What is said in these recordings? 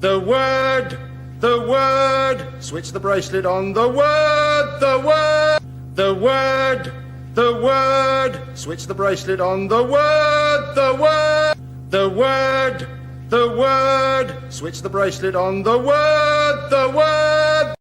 The word, the word. Switch the bracelet on. The word, the word. The word, the word. Switch the bracelet on. The word, the word. The word, the word. Switch the bracelet on. The word, the word.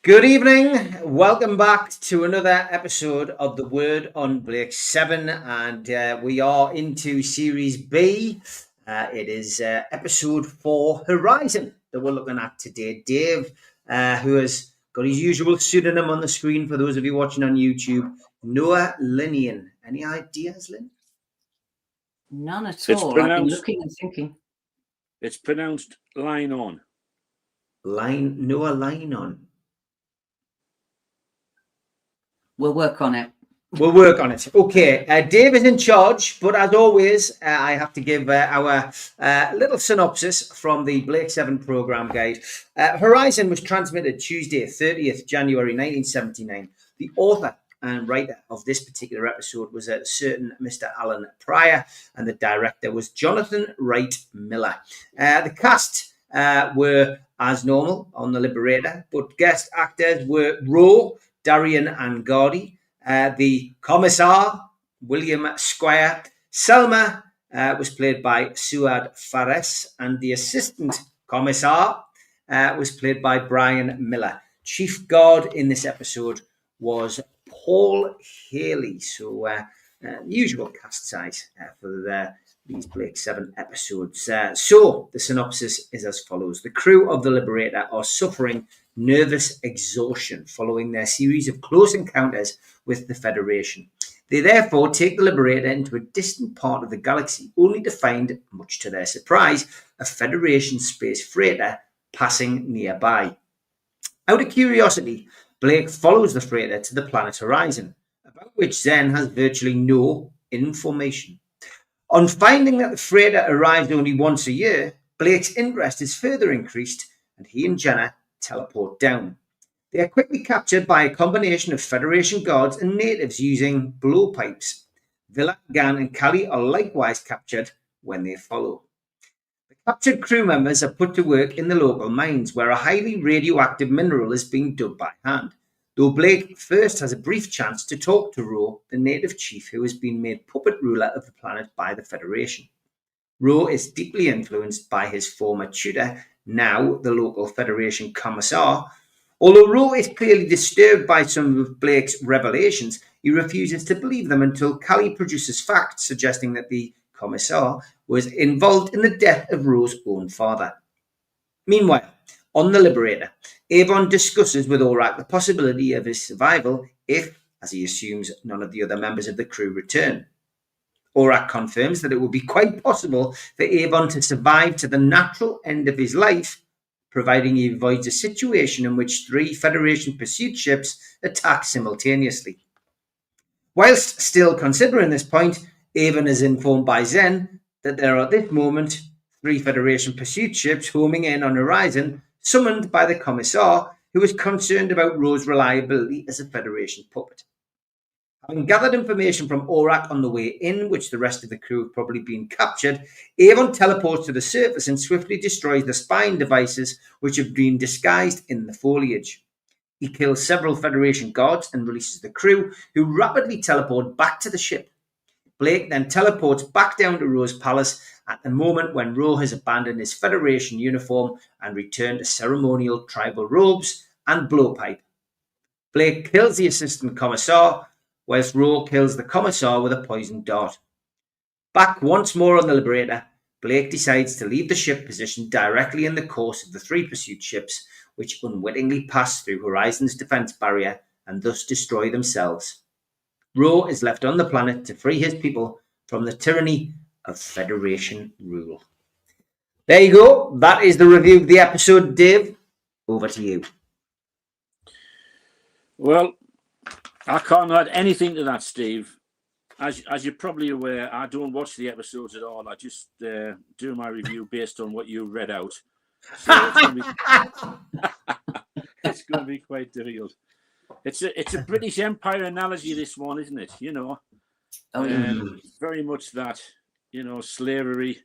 Good evening. Welcome back to another episode of The Word on Blake 7, and we are into Series B. It is episode 4, Horizon, that we're looking at today. Dave, who has got his usual pseudonym on the screen for those of you watching on YouTube, Noah Linian. Any ideas, Lynn? None at all. I've been looking and thinking. It's pronounced line on. Noah Linon. We'll work on it. We'll work on it. Okay, Dave is in charge, but as always, I have to give our little synopsis from the Blake 7 programme guide. Horizon was transmitted Tuesday, 30th January 1979. The author and writer of this particular episode was a certain Mr. Alan Pryor, and the director was Jonathan Wright Miller. The cast were, as normal, on The Liberator, but guest actors were Ro, Darian Angardi, the Commissar, William Squire. Selma was played by Suad Fares, and the Assistant Commissar was played by Brian Miller. Chief Guard in this episode was Paul Haley. So usual cast size for these Blake 7 episodes. So the synopsis is as follows. The crew of The Liberator are suffering nervous exhaustion following their series of close encounters with the Federation. They therefore take the Liberator into a distant part of the galaxy, only to find, much to their surprise, a Federation space freighter passing nearby. Out of curiosity, Blake follows the freighter to the planet Horizon, about which Zen has virtually no information. On finding that the freighter arrives only once a year, Blake's interest is further increased, and he and Jenna teleport down. They are quickly captured by a combination of Federation guards and natives using blowpipes. Villa, Gan, and Callie are likewise captured when they follow. The captured crew members are put to work in the local mines, where a highly radioactive mineral is being dug by hand, though Blake first has a brief chance to talk to Ro, the native chief who has been made puppet ruler of the planet by the Federation. Ro is deeply influenced by his former tutor, now the local Federation Commissar. Although Ro is clearly disturbed by some of Blake's revelations, he refuses to believe them until Callie produces facts suggesting that the Commissar was involved in the death of Ro's own father. Meanwhile, on The Liberator, Avon discusses with Aurak the possibility of his survival if, as he assumes, none of the other members of the crew return. Aurak confirms that it would be quite possible for Avon to survive to the natural end of his life, providing he avoids a situation in which 3 Federation pursuit ships attack simultaneously. Whilst still considering this point, Avon is informed by Zen that there are at this moment 3 Federation pursuit ships homing in on Horizon, summoned by the Commissar, who is concerned about Ro's reliability as a Federation puppet. Having gathered information from Aurak on the way in, which the rest of the crew have probably been captured, Avon teleports to the surface and swiftly destroys the spying devices which have been disguised in the foliage. He kills several Federation guards and releases the crew, who rapidly teleport back to the ship. Blake then teleports back down to Ro's palace at the moment when Ro has abandoned his Federation uniform and returned to ceremonial tribal robes and blowpipe. Blake kills the Assistant Commissar, whilst Ro kills the Commissar with a poisoned dart. Back once more on The Liberator, Blake decides to leave the ship positioned directly in the course of the 3 pursuit ships, which unwittingly pass through Horizon's defense barrier and thus destroy themselves. Ro is left on the planet to free his people from the tyranny of Federation rule. There you go. That is the review of the episode. Dave, over to you. Well, I can't add anything to that, Steve. As you're probably aware, I don't watch the episodes at all. I just do my review based on what you read out. So it's going to be quite difficult. It's a British Empire analogy, this one, isn't it? You know, very much that. slavery,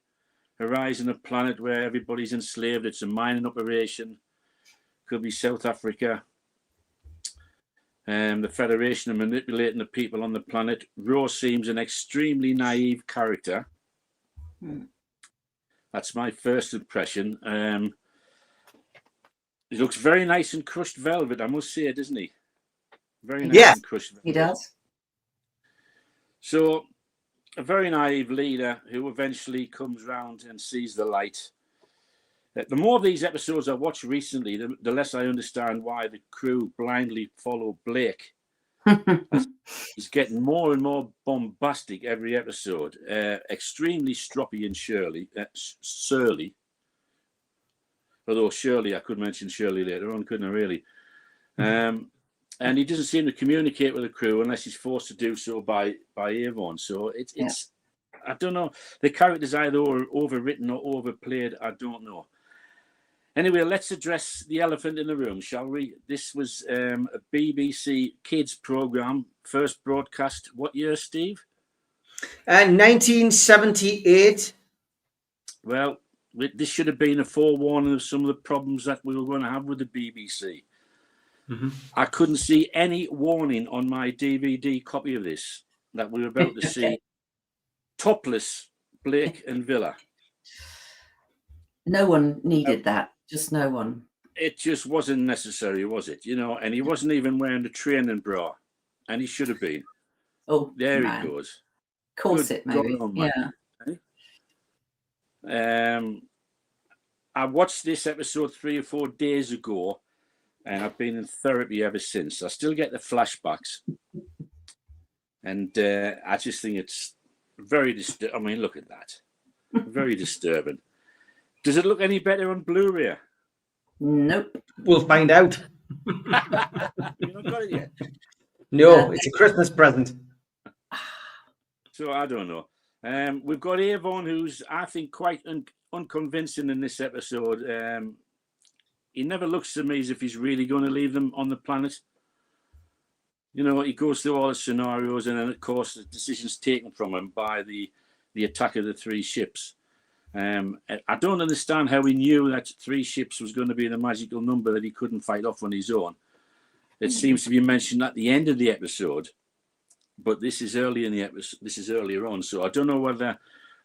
Horizon, a planet where everybody's enslaved. It's a mining operation. Could be South Africa. The Federation are manipulating the people on the planet. Rose seems an extremely naive character. That's my first impression. He looks very nice in crushed velvet, I must say, doesn't he? Very nice in crushed velvet. He does. So, a very naive leader who eventually comes round and sees the light. The more of these episodes I watched recently, the less I understand why the crew blindly follow Blake. He's getting more and more bombastic every episode. Extremely stroppy and surly. Although Shirley, I could mention Shirley later on, couldn't I, really? And he doesn't seem to communicate with the crew unless he's forced to do so by Avon. So it's I don't know. The character's either overwritten or overplayed. I don't know. Anyway, let's address the elephant in the room, shall we? This was a BBC Kids programme, first broadcast. What year, Steve? 1978. Well, this should have been a forewarning of some of the problems that we were going to have with the BBC. I couldn't see any warning on my DVD copy of this that we were about to see topless Blake and Villa. No one needed that. Just no one. It just wasn't necessary, was it? And he wasn't even wearing the training bra, and he should have been. Oh, there man. He goes. Corset, maybe. Yeah. I watched this episode 3 or 4 days ago, and I've been in therapy ever since. I still get the flashbacks, and I just think it's very disturbing. I mean, look at that. Very disturbing. Does it look any better on Blu-ray? Nope. We'll find out. You not got it yet? No, it's a Christmas present. So I don't know. We've got Avon, who's, I think, quite unconvincing in this episode. He never looks to me as if he's really going to leave them on the planet. He goes through all the scenarios, and then, of course, the decision's taken from him by the attack of the 3 ships. I don't understand how he knew that 3 ships was going to be the magical number that he couldn't fight off on his own. It seems to be mentioned at the end of the episode, but this is early in the episode. This is earlier on, so I don't know whether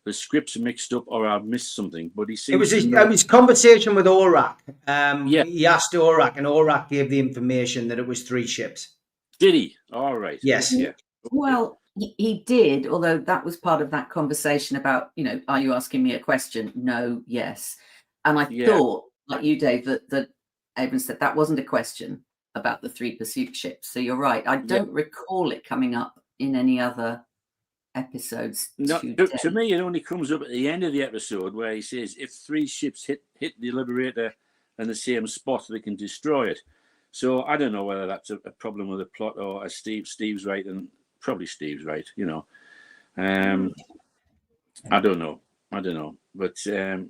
the scripts are mixed up or I've missed something. But he seems it was conversation with Orak. Yeah. He asked Orak, and Orak gave the information that it was 3 ships. Did he? All right. Yes. Yeah. Well, he did, although that was part of that conversation about, are you asking me a question? No, yes. And I thought, like you, Dave, that Avon said that wasn't a question about the 3 pursuit ships. So you're right. I don't recall it coming up in any other episodes. No, to me, it only comes up at the end of the episode where he says, if 3 ships hit the Liberator in the same spot, they can destroy it. So I don't know whether that's a problem with the plot or as Steve's right, and probably Steve's right, I don't know. But the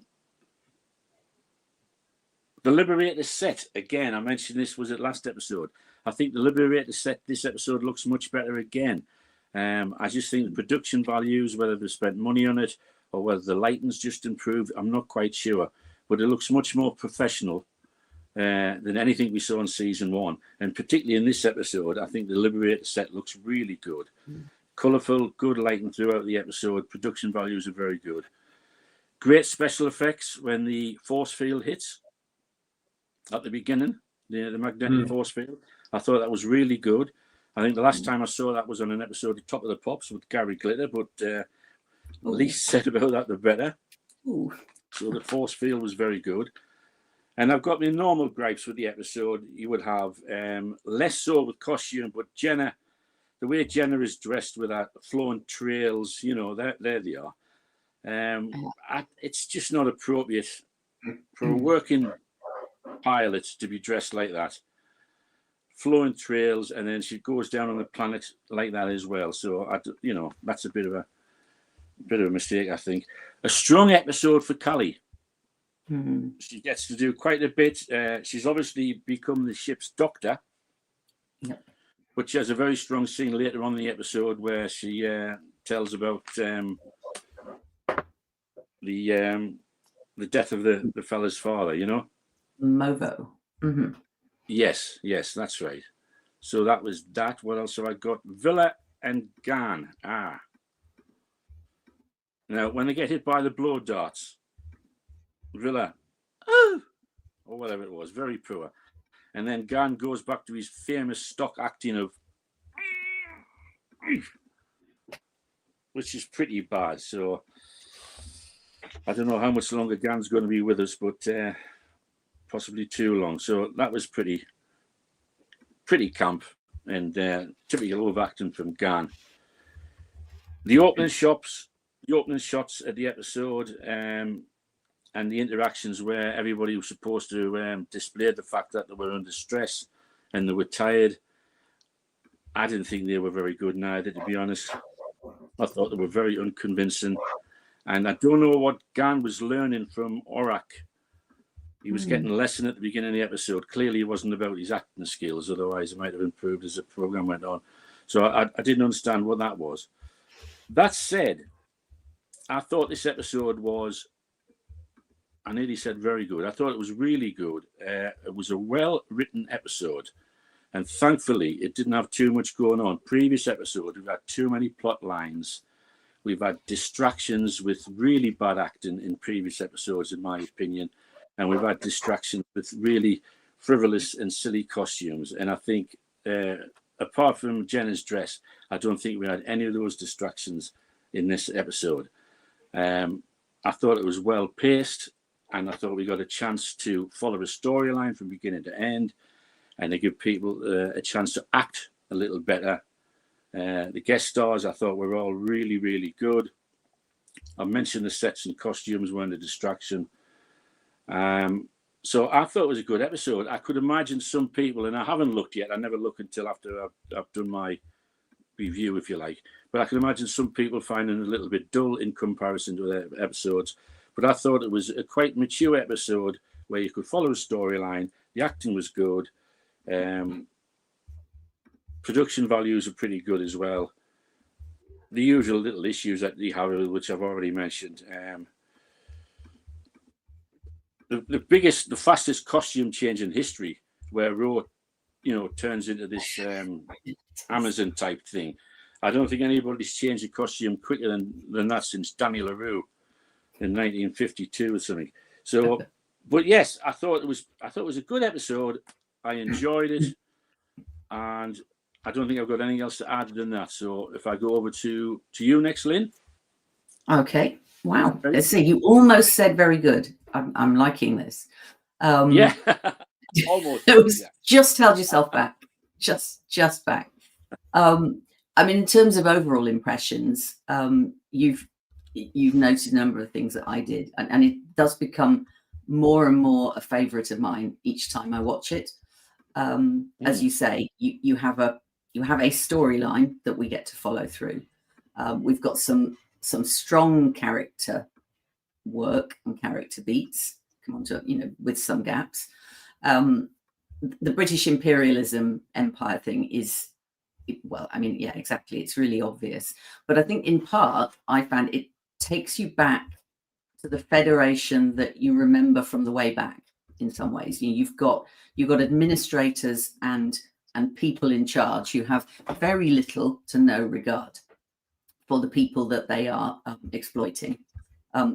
Liberator set, again, I mentioned this was at last episode. I think the Liberator set this episode looks much better again. I just think the production values, whether they've spent money on it or whether the lighting's just improved, I'm not quite sure. But it looks much more professional than anything we saw in season 1. And particularly in this episode, I think the Liberator set looks really good. Colourful, good lighting throughout the episode. Production values are very good. Great special effects when the force field hits at the beginning, the magnetic force field. I thought that was really good. I think the last time I saw that was on an episode of Top of the Pops with Gary Glitter, but the least said about that, the better. Ooh. So the force field was very good. And I've got my normal gripes with the episode. You would have less so with costume, but Jenna, the way Jenna is dressed with that flowing trails, there they are. It's just not appropriate for a working pilot to be dressed like that. Flowing trails, and then she goes down on the planet like that as well. So that's a bit of a mistake, I think. A strong episode for Callie. She gets to do quite a bit. She's obviously become the ship's doctor, but she has a very strong scene later on in the episode where she tells about the death of the fella's father, you know. Movo. Mm-hmm. Yes, that's right. So that was that. What else have I got? Villa and Gan. Now, when they get hit by the blow darts, Villa, or whatever it was, very poor. And then Gan goes back to his famous stock acting of, which is pretty bad. So I don't know how much longer Gan's going to be with us, but possibly too long. So that was pretty camp and typical overacting from Gan. The opening shots at the episode and the interactions where everybody was supposed to display the fact that they were under stress and they were tired. I didn't think they were very good neither, to be honest. I thought they were very unconvincing. And I don't know what Gan was learning from Orak. He was getting a lesson at the beginning of the episode. Clearly, it wasn't about his acting skills. Otherwise, it might have improved as the program went on. So I didn't understand what that was. That said, I thought this episode was, I nearly said very good. I thought it was really good. It was a well-written episode. And thankfully, it didn't have too much going on. Previous episode, we've had too many plot lines. We've had distractions with really bad acting in previous episodes, in my opinion. And we've had distractions with really frivolous and silly costumes. And I think, apart from Jenna's dress, I don't think we had any of those distractions in this episode. I thought it was well paced, and I thought we got a chance to follow a storyline from beginning to end, and to give people a chance to act a little better. The guest stars, I thought, were all really, really good. I mentioned the sets and costumes weren't a distraction. So I thought it was a good episode. I could imagine some people, and I haven't looked yet. I never look until after I've done my review, if you like. But I can imagine some people finding it a little bit dull in comparison to the episodes. But I thought it was a quite mature episode where you could follow a storyline. The acting was good. Production values are pretty good as well. The usual little issues that they have, which I've already mentioned. The fastest costume change in history, where Ro, turns into this Amazon type thing. I don't think anybody's changed a costume quicker than that since Danny LaRue in 1952 or something. So, but yes, I thought it was a good episode. I enjoyed it, and I don't think I've got anything else to add than that. So, if I go over to you next, Lynn. Okay. Wow. Let's see. You almost said very good. I'm liking this. Yeah. Almost. It was just held yourself back. Just back. I mean, in terms of overall impressions, you've noted a number of things that I did, and it does become more and more a favorite of mine each time I watch it. As you say, you have a storyline that we get to follow through. We've got some strong character work and character beats. Come on to with some gaps. The British imperialism empire thing is, well, I mean, yeah, exactly. It's really obvious, but I think in part I found it takes you back to the Federation that you remember from the way back. In some ways, you've got administrators and people in charge who have very little to no regard for the people that they are exploiting.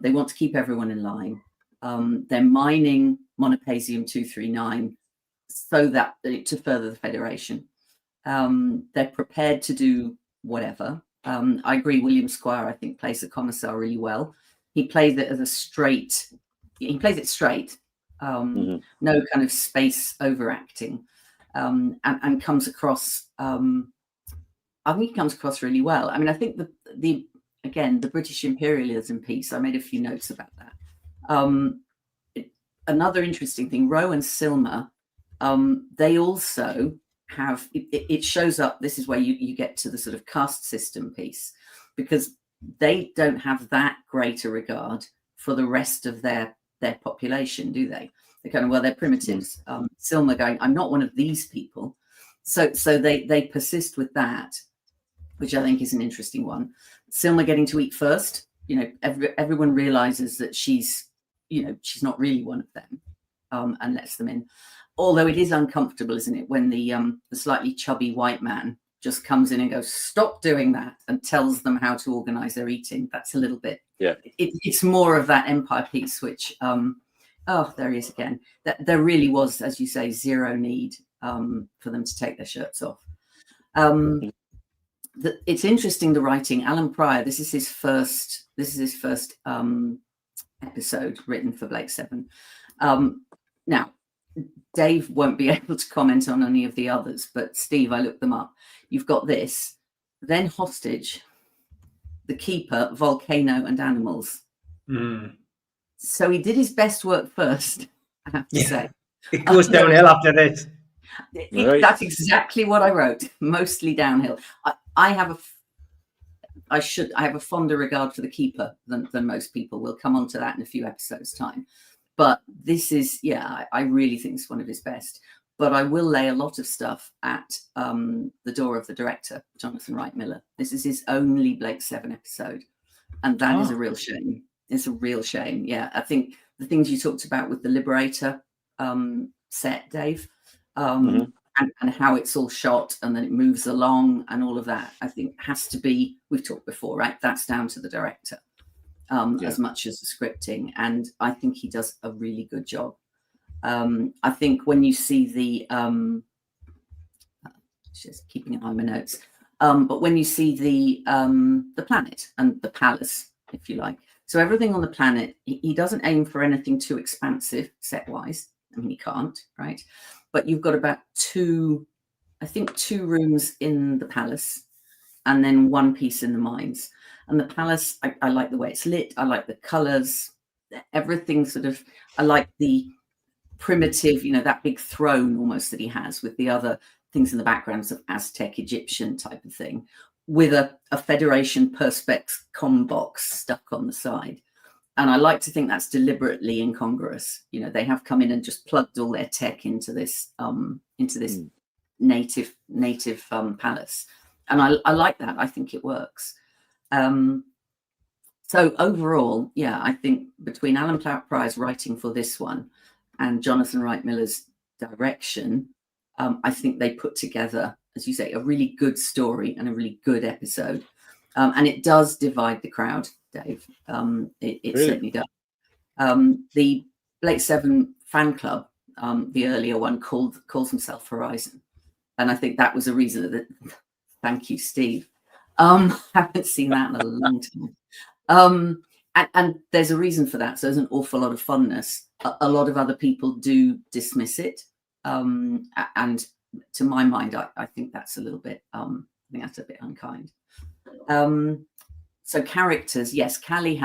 They want to keep everyone in line. They're mining Monopazium 239 so that to further the Federation. They're prepared to do whatever. I agree. William Squire, I think, plays the commissar really well. He plays it as he plays it straight. No kind of space overacting, and comes across. I think he comes across really well. I mean, I think the British imperialism piece. I made a few notes about that. Another interesting thing, Ro and Silma, they also have. It shows up. This is where you get to the sort of caste system piece, because they don't have that great a regard for the rest of their population, do they? They're kind of, they're primitives. Silma going, I'm not one of these people. So they persist with that, which I think is an interesting one. Silma getting to eat first everyone realizes that she's not really one of them, and lets them in. Although it is uncomfortable, isn't it, when the slightly chubby white man just comes in and goes, "Stop doing that," and tells them how to organize their eating. That's a little bit. Yeah. It's more of that Empire piece, which oh, there he is again. That there really was, as you say, zero need for them to take their shirts off. It's interesting, the writing. Alan Pryor. This is his first episode written for Blake Seven. Now, Dave won't be able to comment on any of the others, but Steve, I looked them up. You've got this, then Hostage, The Keeper, Volcano, and Animals. So he did his best work first, I have to say. It goes downhill after this. Right. That's exactly what I wrote. Mostly downhill. I have a fonder regard for The Keeper than most people. We'll come on to that in a few episodes' time. But this is, I really think it's one of his best. But I will lay a lot of stuff at the door of the director, Jonathan Wright Miller. This is his only Blake Seven episode. And that is a real shame. It's a real shame. Yeah, I think the things you talked about with the Liberator set, Dave, and how it's all shot and then it moves along and all of that, I think has to be, we've talked before, right? That's down to the director. As much as the scripting, and I think he does a really good job. I think when you see the just keeping an eye on my notes, but when you see the planet and the palace, if you like, so everything on the planet, he doesn't aim for anything too expansive set wise. I mean, he can't, right? But you've got about two rooms in the palace, and then one piece in the mines. And the palace, I like the way it's lit. I like the colors, everything sort of, I like the primitive, that big throne almost that he has with the other things in the backgrounds of Aztec, Egyptian type of thing, with a Federation Perspex comm box stuck on the side. And I like to think that's deliberately incongruous. They have come in and just plugged all their tech into this native palace. And I like that. I think it works. So overall, I think between Alan Pryor's writing for this one and Jonathan Wright Miller's direction, I think they put together, as you say, a really good story and a really good episode. And it does divide the crowd, Dave. It really? Certainly does. The Blake Seven fan club, the earlier one, calls himself Horizon. And I think that was a reason that, thank you, Steve. Haven't seen that in a long time. And there's a reason for that. So there's an awful lot of funness. A lot of other people do dismiss it. And to my mind, I think that's a little bit, I think that's a bit unkind. So characters, yes, Callie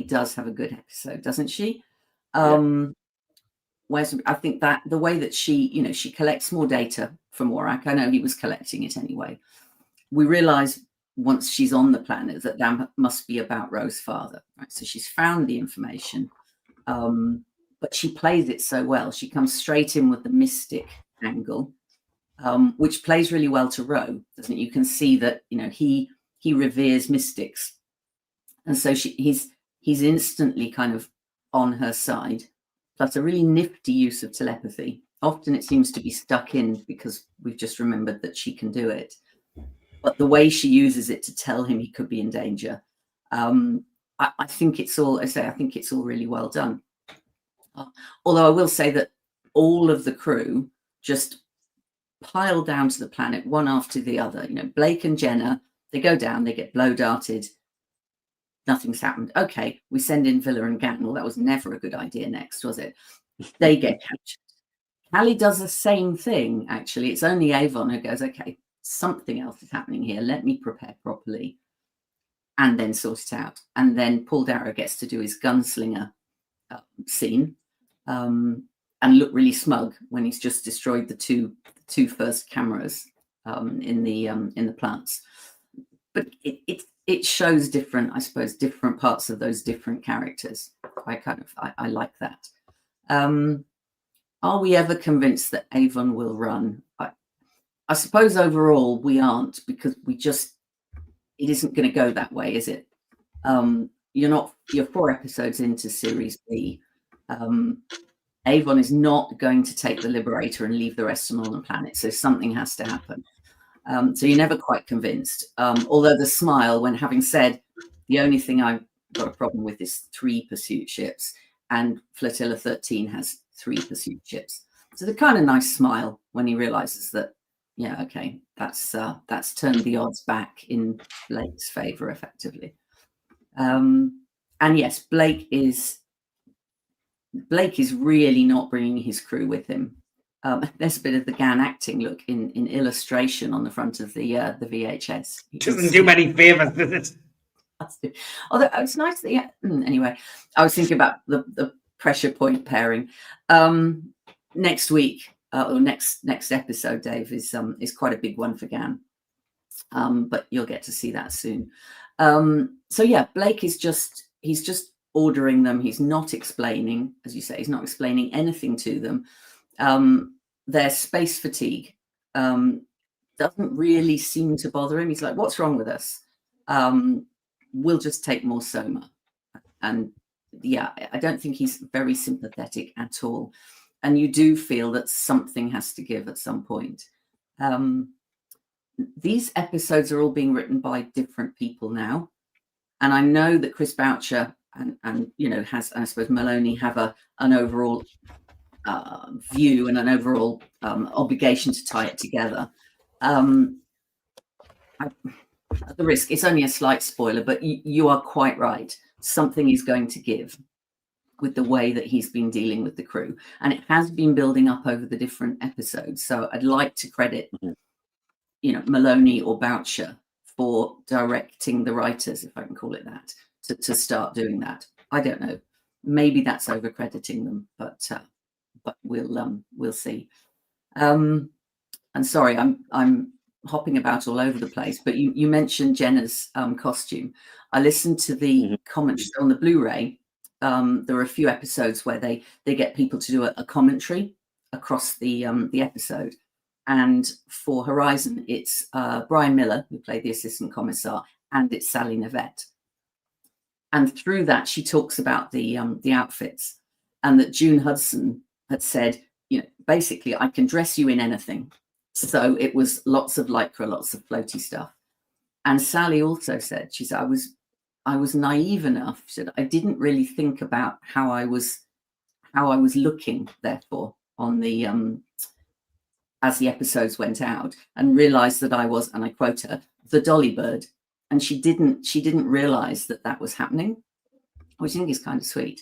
does have a good episode, doesn't she? Whereas I think that the way that she collects more data from Warrack, I know he was collecting it anyway. We realize once she's on the planet that must be about Rose's father, right? So she's found the information, but she plays it so well. She comes straight in with the mystic angle, which plays really well to Ro, doesn't it? You can see that he reveres mystics, and so he's instantly kind of on her side. Plus a really nifty use of telepathy. Often it seems to be stuck in because we've just remembered that she can do it. But the way she uses it to tell him he could be in danger, I think it's all, I think it's all really well done. Although I will say that all of the crew just pile down to the planet one after the other. Blake and Jenna, they go down, they get blow darted. Nothing's happened. Okay, we send in Villa and Gatnell. That was never a good idea next, was it? They get captured. Callie does the same thing, actually. It's only Avon who goes, okay, something else is happening here. Let me prepare properly and then sort it out. And then Paul Darrow gets to do his gunslinger scene and look really smug when he's just destroyed the two first cameras in the plants. But it shows different parts of those different characters. I like that. Are we ever convinced that Avon will run? I suppose overall we aren't, because it isn't going to go that way, is it? You're 4 episodes into series B. Avon is not going to take the Liberator and leave the rest on the planet, so something has to happen. So you're never quite convinced. Although the smile, when having said the only thing I've got a problem with is 3 pursuit ships, and Flotilla 13 has 3 pursuit ships. So the kind of nice smile when he realizes that, yeah, okay, that's turned the odds back in Blake's favor effectively. And yes, Blake is really not bringing his crew with him. There's a bit of the Gan acting look in illustration on the front of the VHS. Doesn't do many favors, does it? Although it's nice that anyway, I was thinking about the pressure point pairing. Next week or next episode, Dave, is quite a big one for Gan. But you'll get to see that soon. So yeah, Blake is just ordering them. He's not explaining, as you say, he's not explaining anything to them. Their space fatigue doesn't really seem to bother him. He's like, what's wrong with us? We'll just take more Soma. And yeah, I don't think he's very sympathetic at all. And you do feel that something has to give at some point. These episodes are all being written by different people now. And I know that Chris Boucher and has, I suppose, Maloney have an overall view and an overall obligation to tie it together. At the risk, it's only a slight spoiler, but you are quite right. Something is going to give with the way that he's been dealing with the crew. And it has been building up over the different episodes. So I'd like to credit, Maloney or Boucher for directing the writers, if I can call it that, to start doing that. I don't know. Maybe that's over-crediting them, but we'll see. And sorry, I'm hopping about all over the place, but you mentioned Jenna's costume. I listened to the commentary on the Blu-ray. There are a few episodes where they get people to do a commentary across the episode. And for Horizon, it's Brian Miller, who played the assistant commissar, and it's Sally Navette. And through that, she talks about the outfits, and that June Hudson had said, basically, I can dress you in anything. So it was lots of lycra, lots of floaty stuff. And Sally also said, she said, I was naive enough. She said, I didn't really think about how I was looking, therefore, on the as the episodes went out, and realized that I was, and I quote her, the dolly bird. And she didn't realize that was happening, which I think is kind of sweet.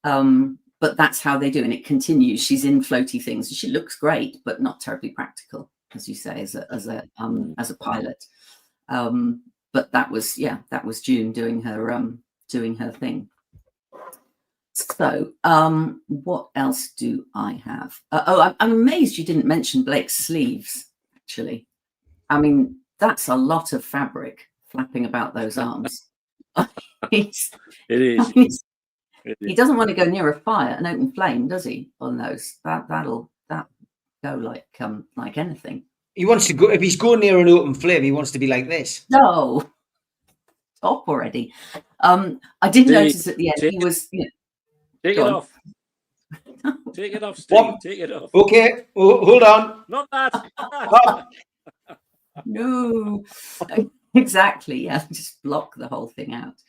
But that's how they do, and it continues. She's in floaty things, and she looks great, but not terribly practical, as you say, as a pilot. But that was June doing her thing. So, what else do I have? I'm amazed you didn't mention Blake's sleeves. Actually, I mean, that's a lot of fabric flapping about those arms. It is. He doesn't want to go near a fire, an open flame, does he? On those, that'll go like anything. He wants to go. If he's going near an open flame, he wants to be like this. No, stop already. I did notice at the end he was. Take it off. Take it off, Steve. What? Take it off. Okay, hold on. Not that. No, exactly. Yeah, just block the whole thing out.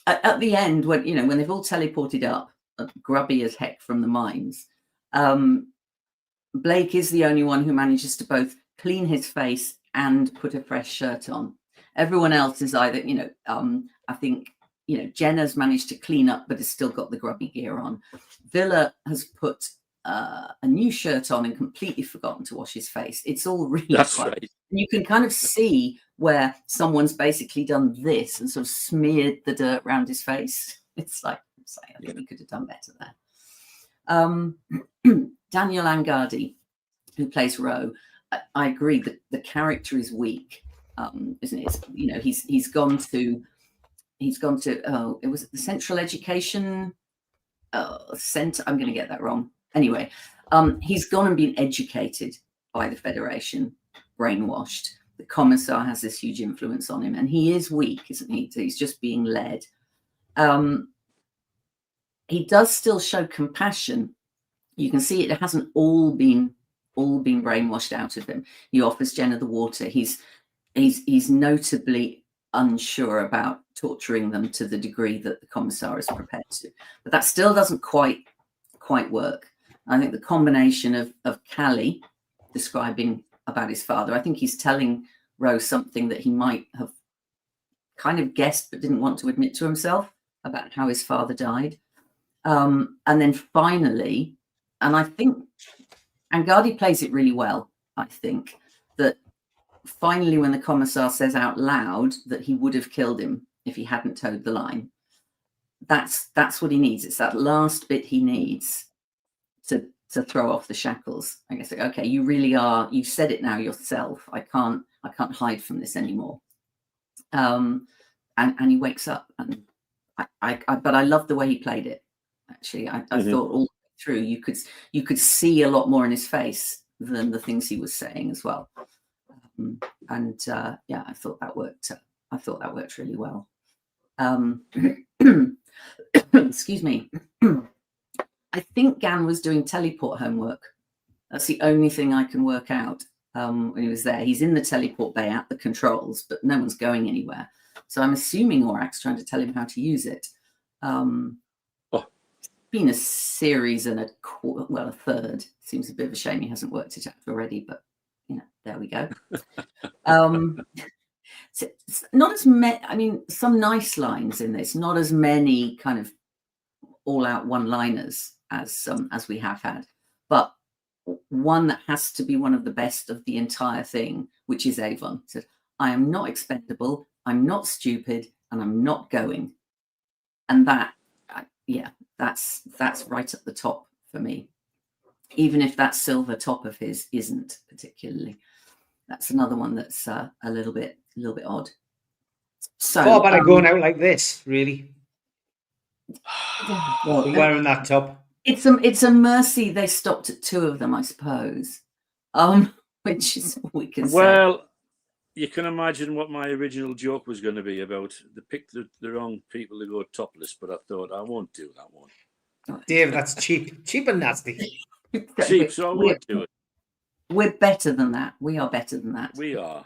At the end, when they've all teleported up, grubby as heck from the mines, Blake is the only one who manages to both clean his face and put a fresh shirt on. Everyone else is either, I think, Jenna's managed to clean up, but has still got the grubby gear on. Villa has put a new shirt on and completely forgotten to wash his face. It's all really That's right. You can kind of see where someone's basically done this and sort of smeared the dirt around his face. It's like, I think he could have done better there. Daniel Angardi, who plays Ro, I agree that the character is weak, isn't it? He's gone to it was the Central Education Center. I'm going to get that wrong. Anyway, he's gone and been educated by the Federation, brainwashed, the Commissar has this huge influence on him, and he is weak, isn't he? He's just being led. He does still show compassion. You can see it hasn't all been brainwashed out of him. He offers Jenna the water. He's notably unsure about torturing them to the degree that the Commissar is prepared to, but that still doesn't quite work. I think the combination of Callie describing about his father, I think he's telling Rose something that he might have kind of guessed but didn't want to admit to himself about how his father died. And then finally, and I think Angardi plays it really well, I think, that finally when the Commissar says out loud that he would have killed him if he hadn't towed the line, that's what he needs. It's that last bit he needs to throw off the shackles. I guess, okay, you really are, you've said it now yourself. I can't hide from this anymore. And he wakes up, and but I love the way he played it. Actually, I thought all through you could see a lot more in his face than the things he was saying as well. Yeah, I thought that worked. I thought that worked really well. Excuse me. I think Gan was doing teleport homework. That's the only thing I can work out. When he was there, he's in the teleport bay at the controls, but no one's going anywhere. So I'm assuming Aurak's trying to tell him how to use it. It's been a series and a third. Seems a bit of a shame he hasn't worked it out already, but there we go. So it's not as many. I mean, some nice lines in this. Not as many kind of all-out one-liners as we have had, but one that has to be one of the best of the entire thing, which is Avon. Said, "I am not expendable. I'm not stupid, and I'm not going." And that, that's right at the top for me. Even if that silver top of his isn't particularly, that's another one that's a little bit odd. So what about going out like this? Really, wearing that top. It's a mercy they stopped at 2 of them, I suppose. Which is all we can say. Well, you can imagine what my original joke was going to be about. They picked the wrong people to go topless, but I thought I won't do that one. Dave, that's cheap and nasty. Cheap, so I won't do it. We're better than that. We are better than that. We are.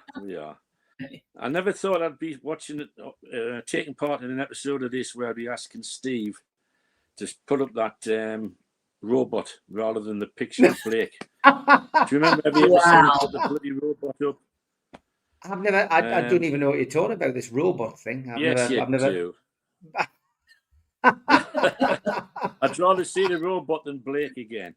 I never thought I'd be watching it, taking part in an episode of this where I'd be asking Steve to put up that robot rather than the picture of Blake. Do you remember every episode put the bloody robot up? I've never. I don't even know what you're talking about. This robot thing. I've never. Do. I'd rather see the robot than Blake again.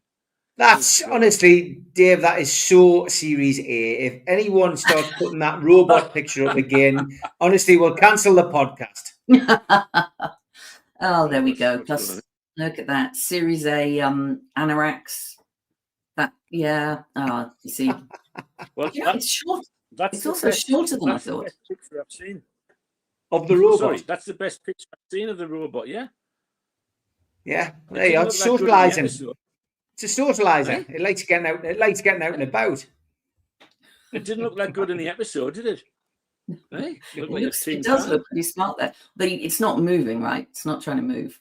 That's honestly, Dave, that is so Series A. If anyone starts putting that robot picture up again, honestly, we'll cancel the podcast. Oh, there we go. Plus, look at that. Series A Anorax. That, yeah. Oh, you see. Well, it's short. It's also shorter than I thought. That's the best picture I've seen. Of the robot? Sorry, that's the best picture I've seen of the robot, yeah? Yeah. There you are. It's socialising. It's a socialiser. Right? It likes getting out. It likes getting out and about. It didn't look that good in the episode, did it? Right? It does look pretty smart there. But it's not moving, right? It's not trying to move.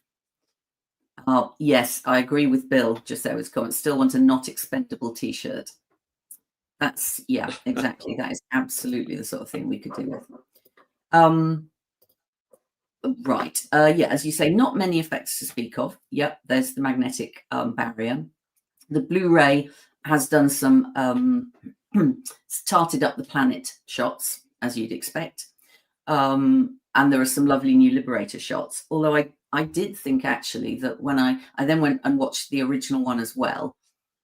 Oh, yes, I agree with Bill. Just there was comment. Still want a not expendable T-shirt. That's, yeah, exactly. That is absolutely the sort of thing we could do with. Right. Yeah, as you say, not many effects to speak of. Yep, there's the magnetic barrier. The Blu-ray has done some started up the planet shots, as you'd expect. And there are some lovely new Liberator shots. Although I did think actually that when I then went and watched the original one as well.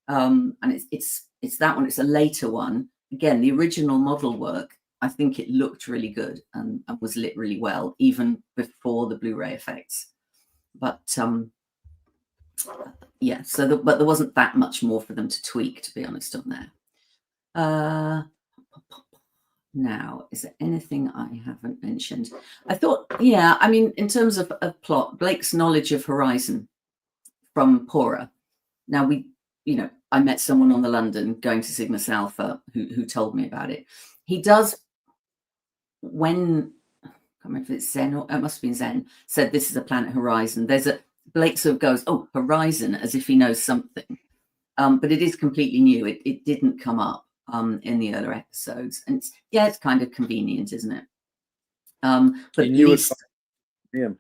And it's that one, it's a later one. Again, the original model work, I think it looked really good and was lit really well, even before the Blu-ray effects. But yeah, but there wasn't that much more for them to tweak, to be honest, on there. Now, is there anything I haven't mentioned? I thought, yeah, I mean, in terms of plot, Blake's knowledge of Horizon from Pora. Now, I met someone on the London going to Cygnus Alpha who told me about it. he does, when, I can't remember if it's Zen or it must have been Zen, said this is a planet Horizon. Blake sort of goes, oh, Horizon, as if he knows something. But it is completely new. It didn't come up in the other episodes. And it's kind of convenient, isn't it? But he knew least, it by name.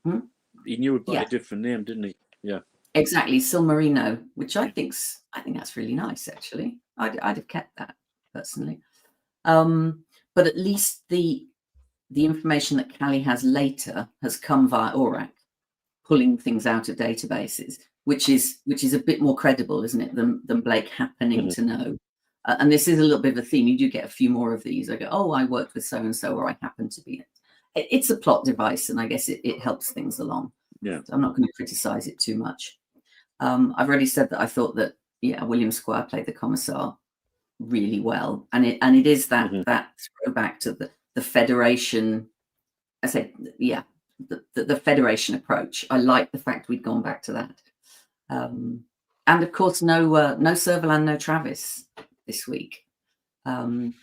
Hmm? He knew it by a different name, didn't he? Yeah. Exactly, Silmarino, which I think that's really nice, actually. I'd have kept that personally. But at least the information that Callie has later has come via Aurak, pulling things out of databases, which is a bit more credible, isn't it, than Blake happening to know. And this is a little bit of a theme. You do get a few more of these. I go, oh, I worked with so and so, or I happen to be. It's a plot device, and I guess it helps things along. Yeah, so I'm not going to criticize it too much. I've already said that I thought that William Squire played the Commissar really well, and it is that throwback to the Federation. I said, the Federation approach. I like the fact we'd gone back to that, and of course no Servalan, no Travis this week, and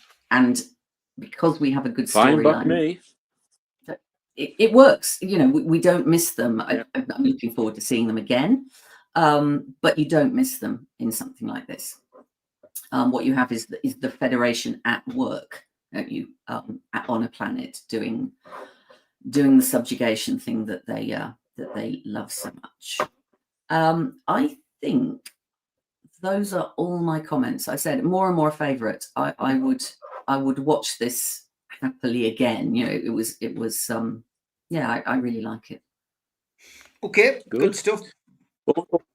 because we have a good storyline. It works, we don't miss them. I'm looking forward to seeing them again, but you don't miss them in something like this. What you have is the Federation at work, on a planet doing the subjugation thing that they love so much. I think those are all my comments. I said more and more favorite. I would watch this happily again. It was I really like it. Okay, good stuff.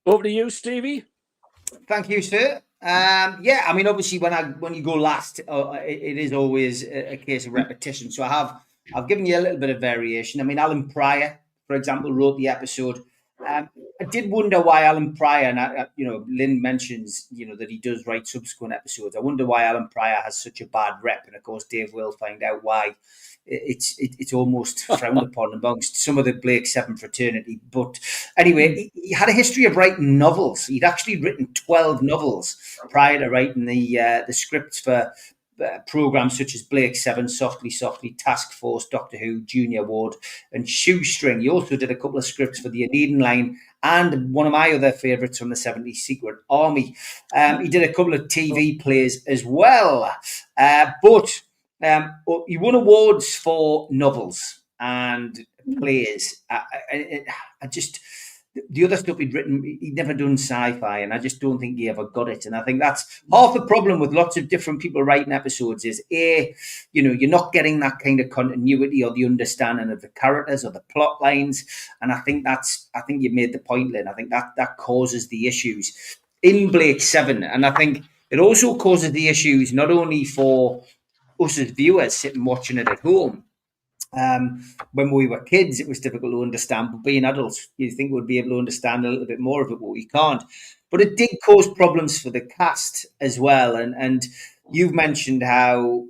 Over to you, Stevie. Thank you, sir. I mean, obviously when you go last, it is always a case of repetition, so I've given you a little bit of variation. I mean, Alan Pryor, for example, wrote the episode. I did wonder why Alan Pryor, and Lynn mentions that he does write subsequent episodes. I wonder why Alan Pryor has such a bad rep, and of course Dave will find out why. It's almost frowned upon amongst some of the Blake Seven fraternity. But anyway, he had a history of writing novels. He'd actually written 12 novels prior to writing the scripts for programs such as Blake Seven, Softly Softly, Task Force, Doctor Who, Junior Ward, and Shoestring. He also did a couple of scripts for the Aeneid Line and one of my other favourites from the 70s, Secret Army. He did a couple of TV plays as well. But he won awards for novels and plays. The other stuff he'd written, he'd never done sci-fi, and I just don't think he ever got it. And I think that's half the problem with lots of different people writing episodes is, you're not getting that kind of continuity or the understanding of the characters or the plot lines. And I think you made the point, Lynn. I think that causes the issues in Blake Seven. And I think it also causes the issues not only for us as viewers sitting watching it at home. When we were kids, it was difficult to understand, but being adults, you think we'd be able to understand a little bit more of it, but we can't. But it did cause problems for the cast as well. And you've mentioned how,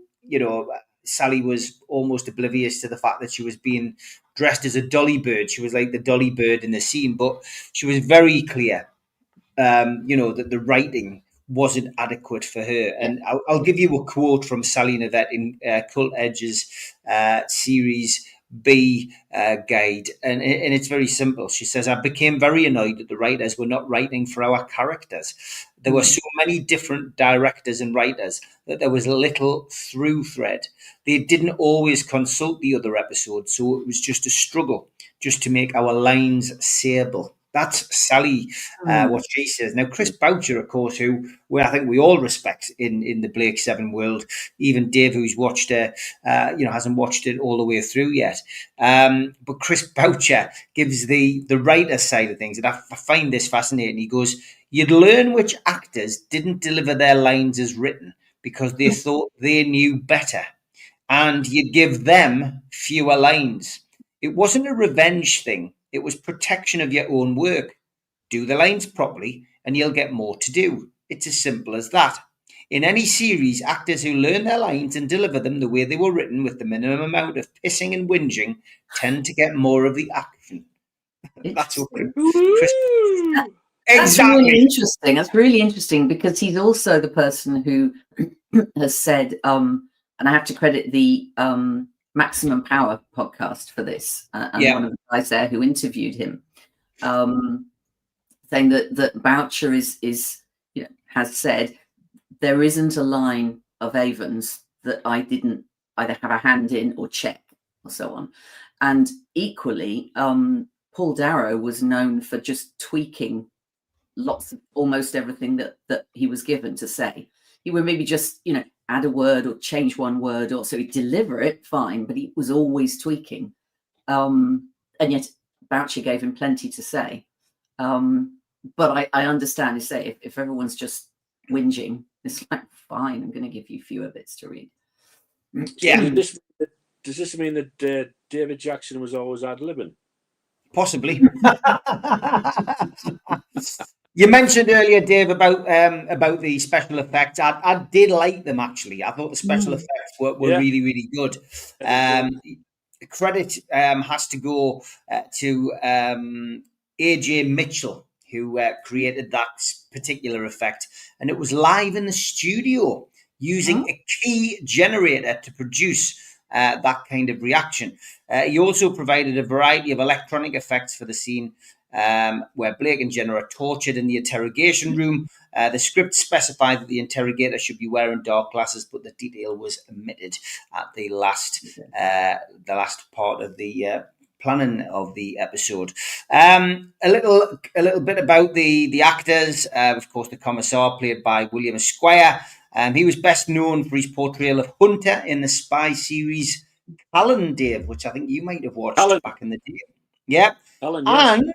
Sally was almost oblivious to the fact that she was being dressed as a dolly bird. She was like the dolly bird in the scene, but she was very clear, that the writing wasn't adequate for her. And I'll give you a quote from Sally Navette in Cult Edge's Series B guide. And it's very simple. She says, I became very annoyed that the writers were not writing for our characters. There were so many different directors and writers that there was little through thread. They didn't always consult the other episodes, so it was just a struggle just to make our lines sayable. That's Sally, what she says. Now, Chris Boucher, of course, who I think we all respect in the Blake Seven world, even Dave, who's watched it, hasn't watched it all the way through yet. But Chris Boucher gives the writer side of things, and I find this fascinating. He goes, you'd learn which actors didn't deliver their lines as written because they thought they knew better, and you'd give them fewer lines. It wasn't a revenge thing. It was protection of your own work. Do the lines properly and you'll get more to do. It's as simple as that. In any series, actors who learn their lines and deliver them the way they were written with the minimum amount of pissing and whinging tend to get more of the action. That's what Chris... That's really interesting. That's really interesting because he's also the person who has said and I have to credit the Maximum Power podcast for this, and one of the guys there who interviewed him, saying that Boucher is has said there isn't a line of Avon's that I didn't either have a hand in or check or so on. And equally, Paul Darrow was known for just tweaking almost everything that he was given to say. He would maybe just, add a word or change one word, or so he'd deliver it fine, but he was always tweaking. And yet Boucher gave him plenty to say. But I understand, say, if everyone's just whinging, it's like, fine, I'm going to give you fewer bits to read. Yeah. Does this mean that David Jackson was always ad-libbing? Possibly. You mentioned earlier, Dave, about the special effects. I did like them, actually. I thought the special effects were really, really good. Credit has to go to AJ Mitchell, who created that particular effect. And it was live in the studio using a key generator to produce that kind of reaction. He also provided a variety of electronic effects for the scene where Blake and Jenna are tortured in the interrogation room. The script specified that the interrogator should be wearing dark glasses, but the detail was omitted at the last part of the planning of the episode. A little bit about the actors. Of course, the Commissar, played by William Esquire. He was best known for his portrayal of Hunter in the spy series Callan, Dave, which I think you might have watched back in the day. Yeah. Callan, yes. And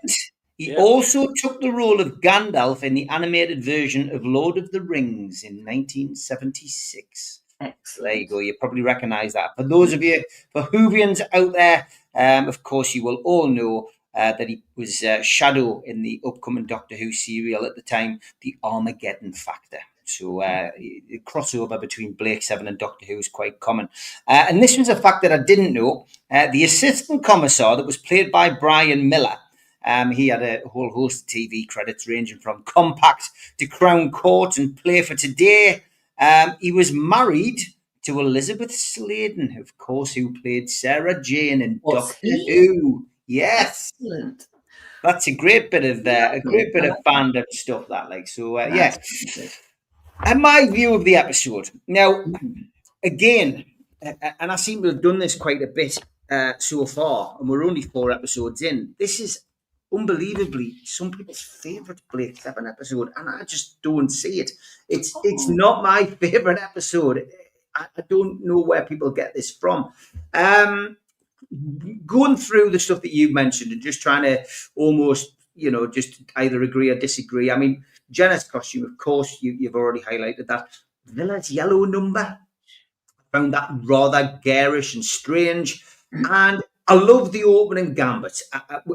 he also took the role of Gandalf in the animated version of Lord of the Rings in 1976. Excellent. There you go. You probably recognise that. For those of you, for Whovians out there, of course, you will all know that he was Shadow in the upcoming Doctor Who serial at the time, The Armageddon Factor. So the crossover between Blake Seven and Doctor Who is quite common. And this was a fact that I didn't know. The assistant commissar that was played by Brian Miller, he had a whole host of TV credits ranging from Compact to Crown Court and Play for Today. He was married to Elizabeth Sladen, of course, who played Sarah Jane in Doctor Who. Yes. Excellent. That's a great bit of fandom stuff, that, like. So, yeah. And my view of the episode. Now, again, and I seem to have done this quite a bit so far, and we're only 4 episodes in. This is unbelievably some people's favourite Blake Seven episode, and I just don't see it. It's not my favourite episode. I don't know where people get this from. Going through the stuff that you mentioned and just trying to almost, just either agree or disagree. I mean, Jenna's costume, of course, you've already highlighted that. Villa's yellow number, I found that rather garish and strange. And I love the opening gambit.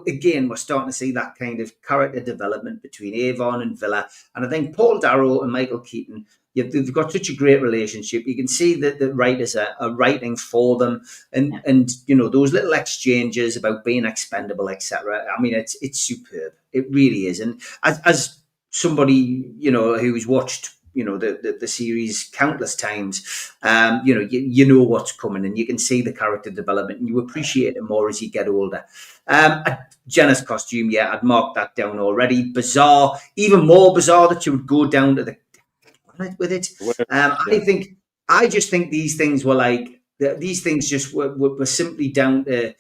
Again, we're starting to see that kind of character development between Avon and Villa. And I think Paul Darrow and Michael Keaton, they've got such a great relationship. You can see that the writers are writing for them, and those little exchanges about being expendable, etc. I mean, it's superb. It really is. And as somebody who's watched the series countless times, you know what's coming, and you can see the character development, and you appreciate it more as you get older. Jenna's costume, I'd marked that down already. Bizarre, even more bizarre that you would go down to the with it. I just think these things were just were simply down to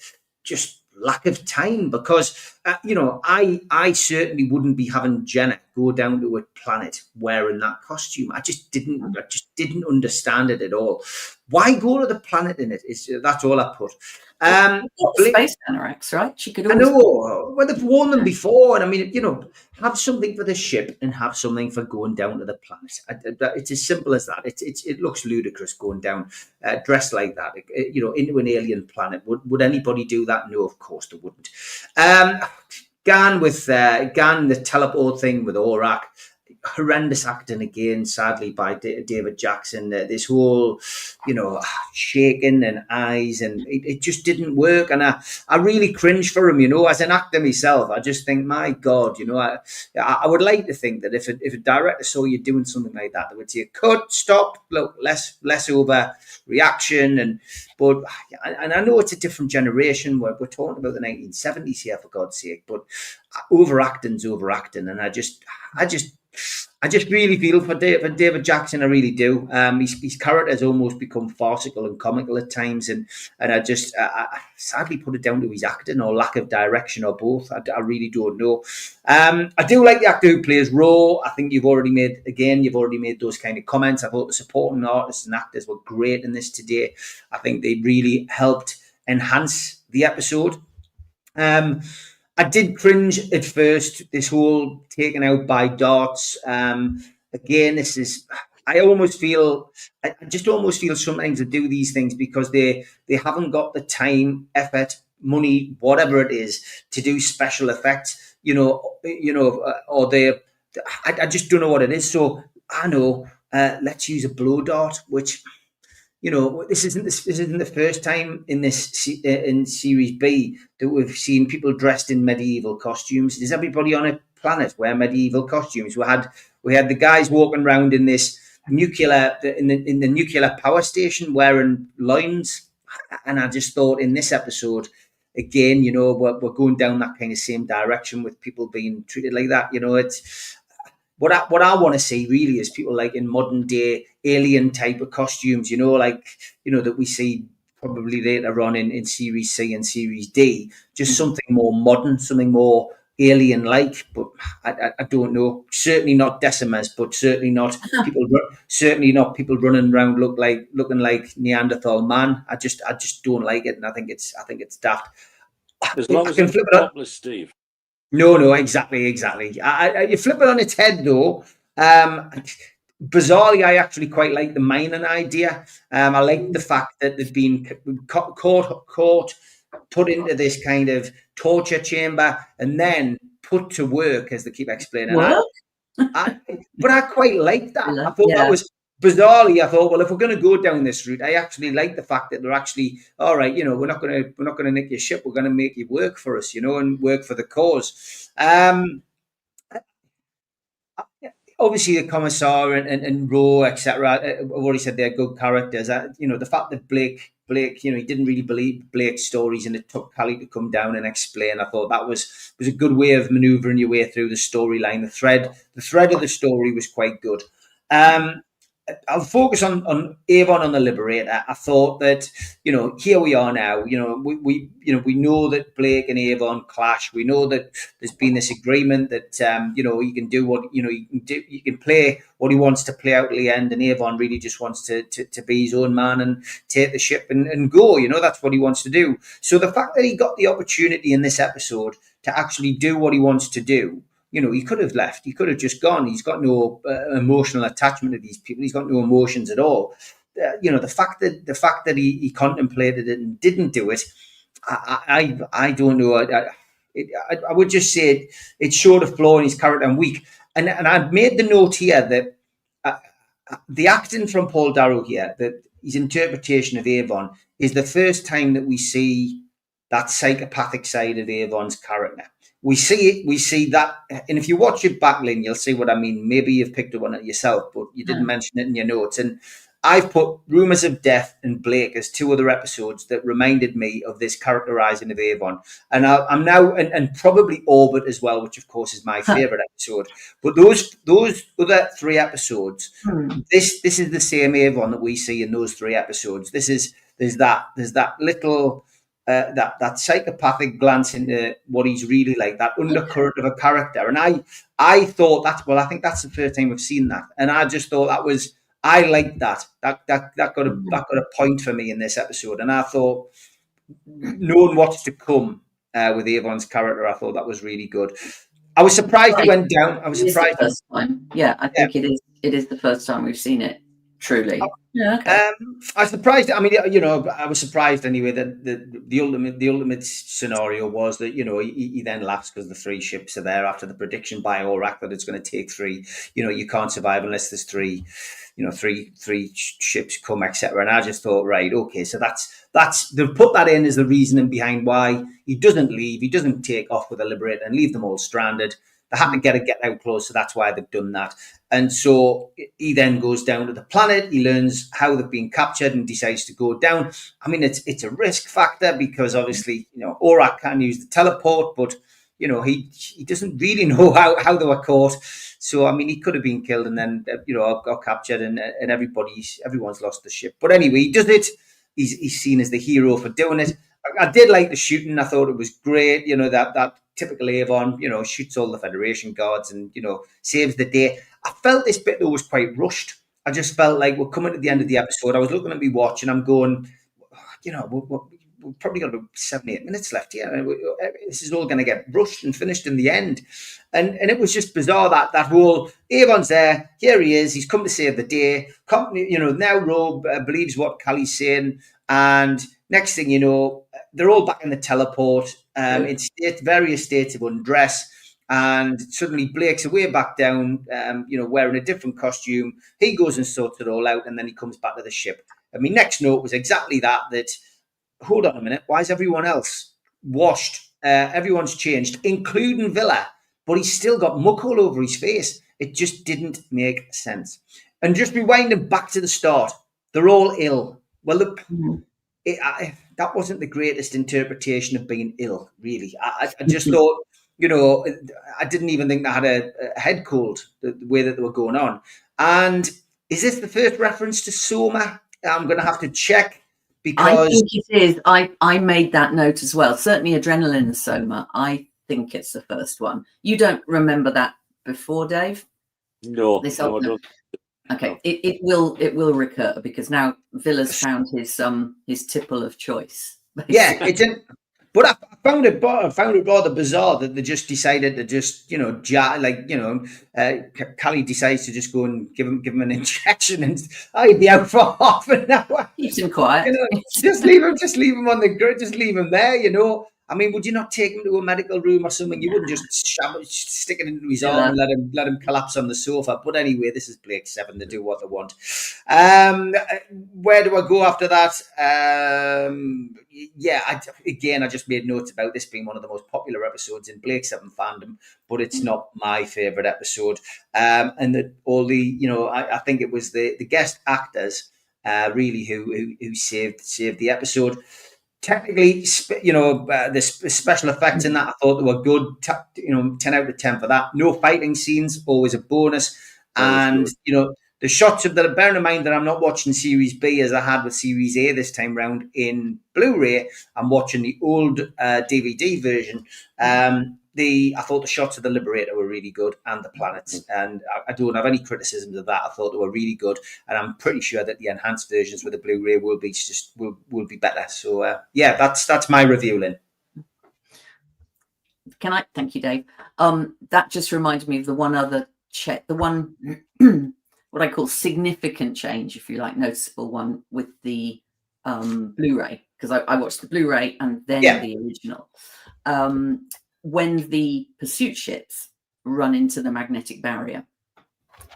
just lack of time, because I certainly wouldn't be having Jenna go down to a planet wearing that costume. I just didn't understand it at all. Why go to the planet in it? That's all I put. Space anoraks, right? She could. I know. Well, they've worn them before, and I mean, have something for the ship and have something for going down to the planet. It's as simple as that. It looks ludicrous going down dressed like that, into an alien planet. Would anybody do that? No, of course they wouldn't. Gan, the teleport thing with Aurak. horrendous acting again, sadly, by David Jackson. This whole, shaking and eyes, and it just didn't work. And I really cringe for him, as an actor myself. I just think, my God, I would like to think that if a director saw you doing something like that, they would say, cut, stop, look, less overreaction. But I know it's a different generation. We're talking about the 1970s here, for God's sake. But overacting's overacting, and I just really feel for David Jackson. I really do. His character has almost become farcical and comical at times, and I sadly put it down to his acting or lack of direction, or both. I really don't know. I do like the actor who plays Ro. I think you've already made those kind of comments. I thought the supporting artists and actors were great in this today. I think they really helped enhance the episode. I did cringe at first, this whole taken out by darts. Again, I just almost feel sometimes they do these things because they haven't got the time, effort, money, whatever it is, to do special effects, or I just don't know what it is. So I know, let's use a blow dart, which, this isn't the first time in Series B that we've seen people dressed in medieval costumes. Does everybody on a planet wear medieval costumes? We had the guys walking around in this nuclear in the nuclear power station wearing loins, and I just thought in this episode, again, we're going down that kind of same direction with people being treated like that. It's. What I want to see really is people like in modern day alien type of costumes, that we see probably later on in Series C and Series D, just something more modern, something more alien like. But I don't know. Certainly not Decimers, but certainly not people running around looking like Neanderthal man. I just don't like it, and I think it's daft. As long as it's topless, Steve. No, exactly. You flip it on its head, though. Bizarrely, I actually quite like the mining idea. I like the fact that they've been caught, put into this kind of torture chamber, and then put to work, as they keep explaining. But I quite like that. I thought that was bizarrely. I thought, well, if we're going to go down this route, I actually like the fact that they're actually all right. We're not going to nick your ship. We're going to make you work for us, and work for the cause. Obviously, the Commissar and Ro, etc. I've already said they're good characters. The fact that Blake, he didn't really believe Blake's stories, and it took Callie to come down and explain. I thought that was a good way of manoeuvring your way through the storyline. The thread of the story was quite good. I'll focus on Avon on the Liberator. I thought that, here we are now. We know that Blake and Avon clash. We know that there's been this agreement that he can do what he can play what he wants to play out to the end, and Avon really just wants to be his own man and take the ship and go. That's what he wants to do. So the fact that he got the opportunity in this episode to actually do what he wants to do. He could have left. He could have just gone. He's got no emotional attachment to these people. He's got no emotions at all. The fact that he contemplated it and didn't do it, I don't know. I would just say it showed a flaw in his character and weak. And I've made the note here that the acting from Paul Darrow here, that his interpretation of Avon, is the first time that we see that psychopathic side of Avon's character. We see that, and if you watch it back, Lynn, you'll see what I mean. Maybe you've picked up on it yourself, but you didn't mention it in your notes. And I've put Rumours of Death and Blake as two other episodes that reminded me of this characterizing of Avon. And I'm now, and probably Orbit as well, which of course is my favorite episode. But those other three episodes, this is the same Avon that we see in those three episodes. There's that little. That psychopathic glance into what he's really like, that undercurrent of a character. And I thought I think that's the first time we've seen that. And I just thought I liked that. That got a point for me in this episode. And I thought, knowing what's to come with Avon's character, I thought that was really good. I was surprised he went down. I was surprised. First time. Yeah, I think it is the first time we've seen it. Truly. Yeah. Okay. I was surprised. I mean, you know, I was surprised anyway that the ultimate scenario was that, you know, he then laughs because the 3 ships are there after the prediction by Aurak that it's going to take 3. You know, you can't survive unless there's 3. You know, three ships come, etc. And I just thought, right, okay, so that's they've put that in as the reasoning behind why he doesn't leave. He doesn't take off with the Liberator and leave them all stranded. They had to get out close, so that's why they've done that. And so he then goes down to the planet. He learns how they've been captured and decides to go down. I mean, it's a risk factor because obviously, you know, Aurak can use the teleport, but you know, he doesn't really know how they were caught. So I mean, he could have been killed and then you know got captured, and everyone's lost the ship. But anyway, he does it. He's seen as the hero for doing it. I did like the shooting. I thought it was great. You know, that typical Avon, you know, shoots all the Federation guards and, you know, saves the day. I felt this bit though was quite rushed. I just felt like we're coming to the end of the episode. I was looking at my watch and I'm going, you know, we've probably got about 7-8 minutes left here. This is all going to get rushed and finished in the end. And it was just bizarre that whole Avon's there. Here he is. He's come to save the day. You know, now Rogue believes what Callie's saying. And next thing you know, they're all back in the teleport in various states of undress. And suddenly Blake's away back down, you know, wearing a different costume. He goes and sorts it all out, and then he comes back to the ship. And my next note was exactly that hold on a minute, why is everyone else washed? Everyone's changed, including Villa, but he's still got muck all over his face. It just didn't make sense. And just rewinding back to the start, they're all ill. Well, look, that wasn't the greatest interpretation of being ill, really. I just thought, you know, I didn't even think they had a head cold the way that they were going on. And is this the first reference to Soma? I'm going to have to check because... I think it is. I made that note as well. Certainly Adrenaline and Soma. I think it's the first one. You don't remember that before, Dave? No, I don't. Okay, it will recur because now Villa's found his tipple of choice. Basically. Yeah, but I found it rather bizarre that they just decided to just, you know, Callie decides to just go and give him an injection and I'd be out for half an hour. Keeps him quiet. You know, just leave him on the grid, just leave him there, you know. I mean, would you not take him to a medical room or something? You wouldn't just stick it into his arm and let him collapse on the sofa. But anyway, this is Blake 7. They do what they want. Where do I go after that? I just made notes about this being one of the most popular episodes in Blake 7 fandom, but it's not my favourite episode. And that all the, you know, I think it was the guest actors really who saved the episode. Technically, you know, the special effects in that I thought they were good. 10 out of 10 for that. No fighting scenes, always a bonus. And you know, the shots of that. Bearing in mind that I'm not watching Series B as I had with Series A this time round in Blu-ray. I'm watching the old DVD version. I thought the shots of the Liberator were really good and the planets, and I don't have any criticisms of that. I thought they were really good, and I'm pretty sure that the enhanced versions with the Blu-ray will be better. So that's my review, Lynn. Can I? Thank you, Dave. That just reminded me of the one other what I call significant change, if you like, noticeable one with the Blu-ray, because I watched the Blu-ray and then the original. When the pursuit ships run into the magnetic barrier.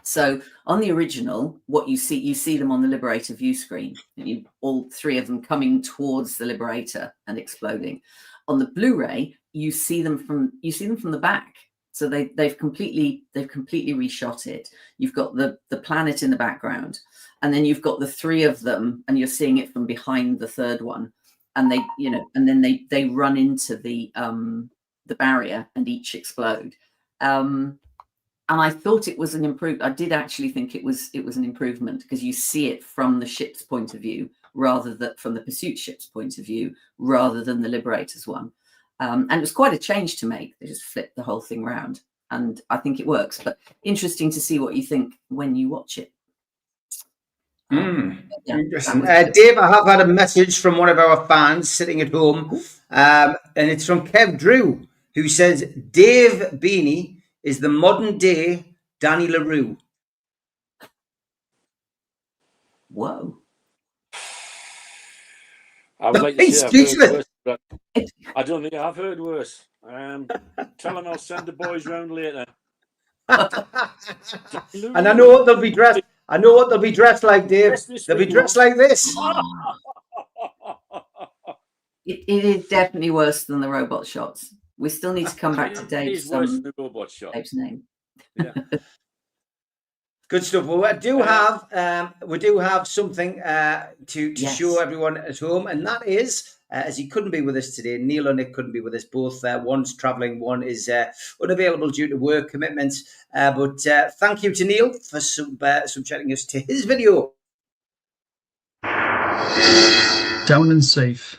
So on the original, what you see them on the Liberator view screen, and all 3 of them coming towards the Liberator and exploding. On the Blu-ray, you see them from the back. So they've completely reshot it. You've got the planet in the background, and then you've got the 3 of them, and you're seeing it from behind the third one, and they run into the barrier and each explode. And I thought it was an improvement. I did actually think it was an improvement because you see it from the ship's point of view rather than from the pursuit ship's point of view rather than the Liberator's one. And it was quite a change to make. They just flipped the whole thing around, and I think it works. But interesting to see what you think when you watch it. Dave, I have had a message from one of our fans sitting at home, and it's from Kev Drew, who says Dave Beanie is the modern day Danny LaRue. Whoa. I would like to He's say I've heard speechless. worse, but I don't think I've heard worse. Tell them I'll send the boys round later. And I know what they'll be dressed. I know what they'll be dressed like, Dave. They'll be dressed like this. It is definitely worse than the robot shots. We still need to come back to It Dave's, is worse than the robot shot. Dave's name. Yeah. Good stuff. Well, we do have something to Yes. show everyone at home, and that is, as he couldn't be with us today, Neil and Nick couldn't be with us both. One's travelling, one is unavailable due to work commitments. But thank you to Neil for subjecting us to his video. Down and safe.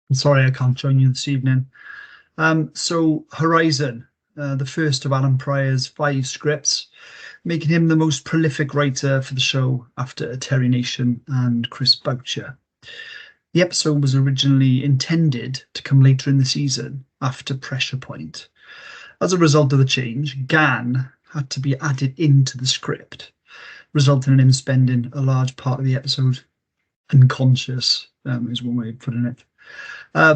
I'm sorry I can't join you this evening. So Horizon, the first of Alan Pryor's 5 scripts, making him the most prolific writer for the show after Terry Nation and Chris Boucher. The episode was originally intended to come later in the season after Pressure Point. As a result of the change, Gan had to be added into the script, resulting in him spending a large part of the episode unconscious, is one way of putting it.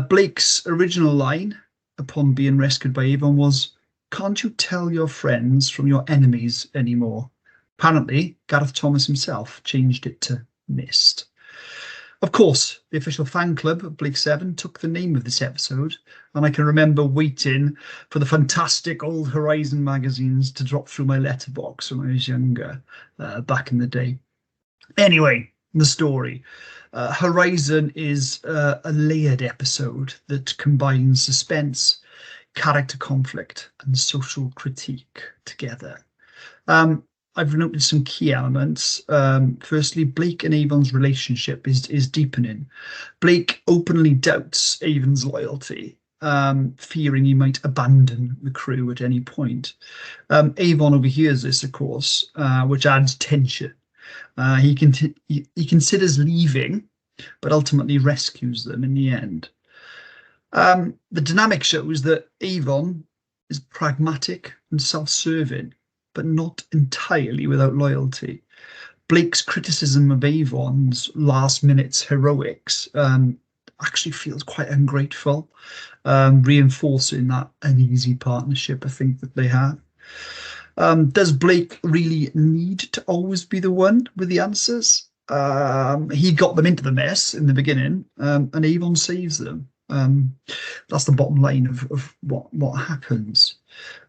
Blake's original line upon being rescued by Avon was, "Can't you tell your friends from your enemies anymore?" Apparently, Gareth Thomas himself changed it to Mist. Of course, the official fan club of Blake 7 took the name of this episode, and I can remember waiting for the fantastic old Horizon magazines to drop through my letterbox when I was younger, back in the day. Anyway, the story. Horizon is a layered episode that combines suspense, character conflict, and social critique together. I've noted some key elements. Firstly, Blake and Avon's relationship is deepening. Blake openly doubts Avon's loyalty, fearing he might abandon the crew at any point. Avon overhears this, of course, which adds tension. He considers leaving, but ultimately rescues them in the end. The dynamic shows that Avon is pragmatic and self-serving, but not entirely without loyalty. Blake's criticism of Avon's last-minute heroics actually feels quite ungrateful, reinforcing that uneasy partnership I think that they have. Does Blake really need to always be the one with the answers? He got them into the mess in the beginning, and Avon saves them. That's the bottom line of what happens.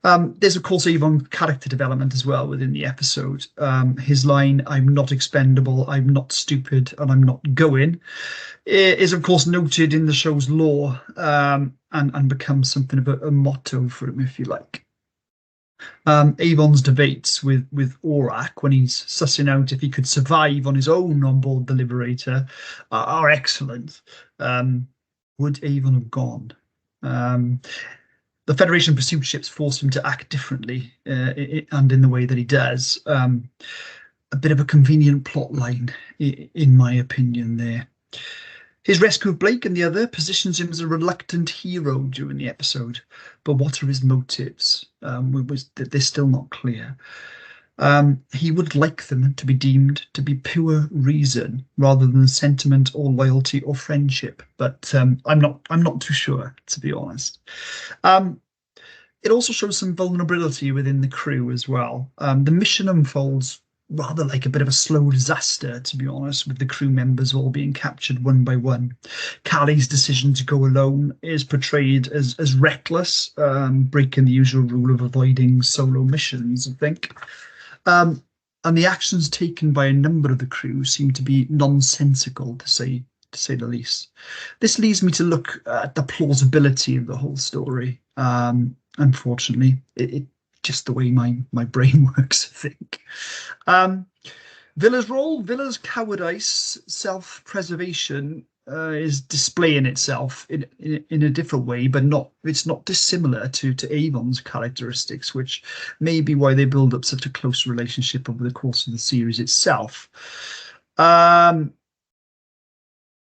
There's of course Avon character development as well within the episode. His line, "I'm not expendable, I'm not stupid, and I'm not going," is of course noted in the show's lore, and becomes something of a motto for him, if you like. Avon's debates with Aurak when he's sussing out if he could survive on his own on board the Liberator are excellent. Would Avon have gone? The Federation pursuit ships force him to act differently, and in the way that he does. A bit of a convenient plot line, in my opinion, there. His rescue of Blake and the other positions him as a reluctant hero during the episode, but what are his motives? They're still not clear. He would like them to be deemed to be pure reason rather than sentiment or loyalty or friendship, but I'm not too sure, to be honest. It also shows some vulnerability within the crew as well. The mission unfolds rather like a bit of a slow disaster, to be honest, with the crew members all being captured one by one. Callie's decision to go alone is portrayed as reckless, breaking the usual rule of avoiding solo missions, I think. And the actions taken by a number of the crew seem to be nonsensical, to say the least. This leads me to look at the plausibility of the whole story. Unfortunately, it just the way my brain works, I think. Villa's role, Villa's cowardice, self-preservation is displaying itself in a different way, but it's not dissimilar to Avon's characteristics, which may be why they build up such a close relationship over the course of the series itself.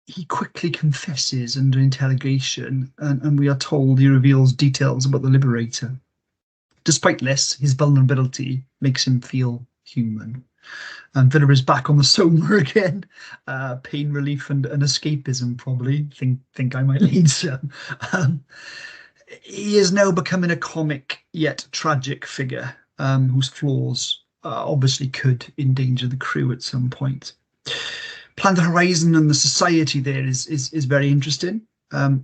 He quickly confesses under interrogation, and we are told he reveals details about the Liberator. Despite this, his vulnerability makes him feel human. And Villa is back on the Soma again. Pain relief and escapism, probably. Think I might need some. He is now becoming a comic yet tragic figure whose flaws obviously could endanger the crew at some point. Planet Horizon and the society there is very interesting.